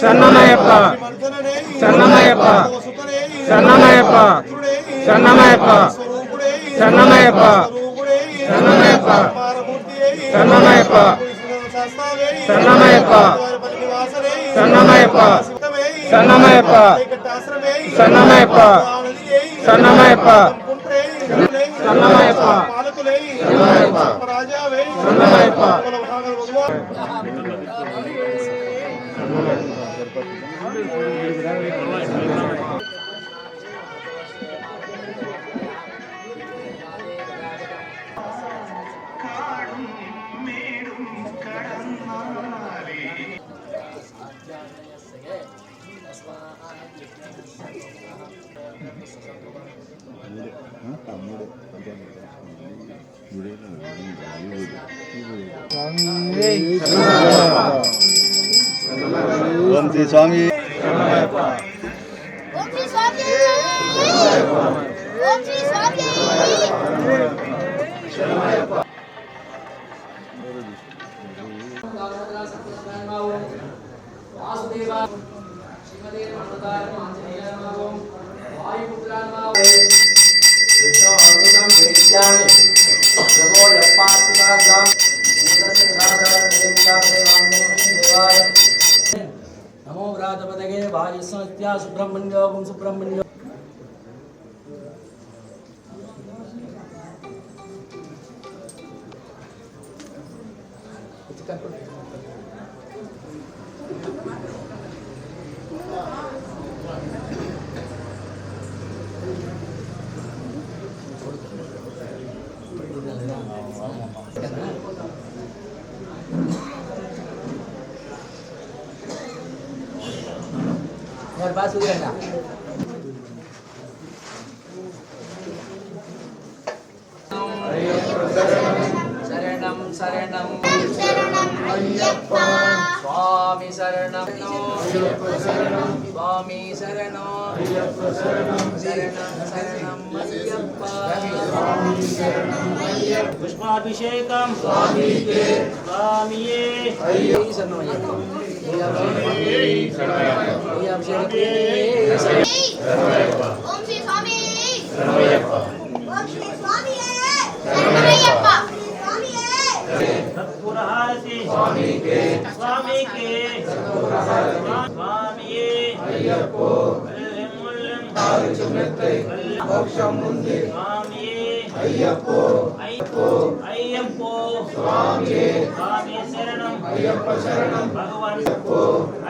సన్నమయ్యప్ప సన్నమయ్యప్ప సన్నమయ్యప్ప సన్నమయ్యప్ప సన్నమయ్యప్ప సన్నమయ్యప్ప సన్నమయ్యప్ప సన్నమయ్యప్ప సన్నమయ్యప్ప సన్నమయ్యప్ప సన్నమయ్యప్ప సన్నమయ్యప్ప సన్నమయ్యప్ప సన్నమయ్యప్ప ఓం శ్రీ స్వామి नमो व्रातपदगे वायुसंस्त्या सुब्रह्मण्यो ओम सुब्रह्मण्यो बात सुन लेना शरणम शरणम अय्यप्पा स्वामी शरणम स्वामी शरणम अय्यप्पा शरणम शरणम अय्यप्पा स्वामी शरणम अय्यप्पा पुष्पाभिषेकम स्वामी के स्वामीये अय्यप्पा शरणम स्वामी के स्वामी के स्वामी अय्यप्पो स्वामी अय्यप्पो अय्यप्पो स्वामी स्वामी शरणम अय्यप्पा शरणम भगवान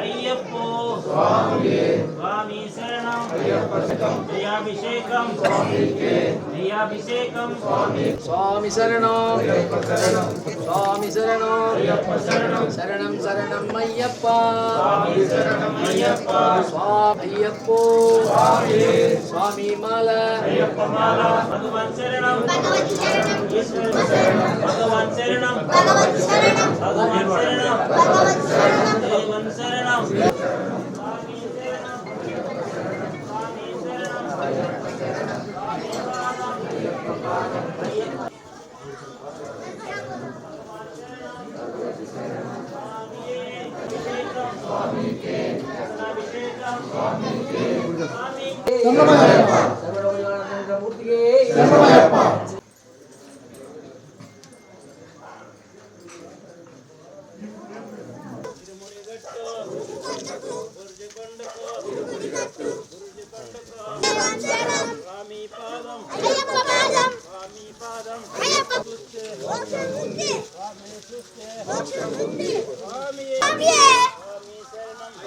अय्यप्पो स्वामी स्वामी शरणम अय्यप्पा शरणम दयाभिषेकम स्वामी के दयाभिषेकम स्वामी स्वामी शरणम अय्यप्पा शरणम स्वामी शरणम अय्यप्पा शरणम शरणम शरणम अय्यप्पा स्वामी शरणम अय्यप्पा स्वामी अय्यप्पो स्वामी स्वामी माला अय्यप्पा माला भगवान शरणम भगवान शरणम भगवान शरणम भगवान शरणम भगवान शरणम भगवान शरणम देवन शरणम स्वामी शरणम स्वामी शरणम स्वामी के स्वामी के सर्वलोकमूर्ति के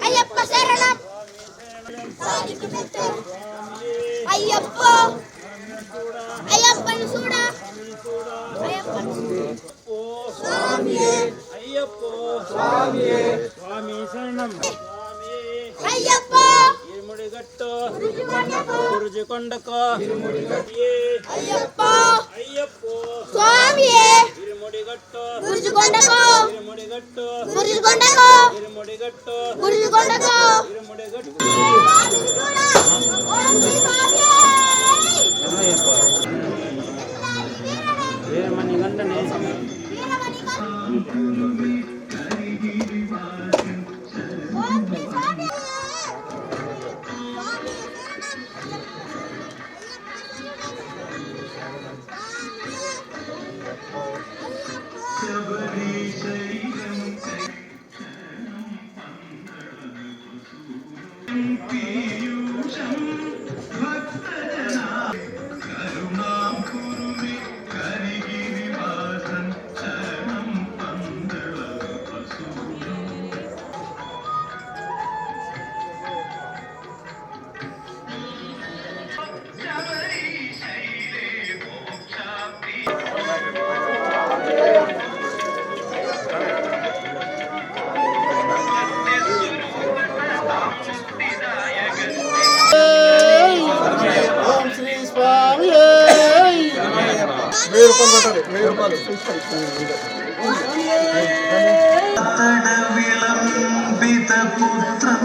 अय्यप्पा शरणम अय्यप्पा अय्यप्पन सूड़ा अय्यप्पन स्वामी अय्यप्पो स्वामी स्वामी शरणम स्वामी अय्यप्पा इरुमुडिगट्टु गुरुजिकोंडको अय्यप्पा अय्यप्पो स्वामी इरुमुडिगट्टु गुरुजिकोंडको इरुमुडिगट्टु गुरुजिकोंडको इरुमुडिगट्टु गुरुजिकोंडको इरुमुडिगट्टु వీరమణి గంటనే విలంబిత పుత్రం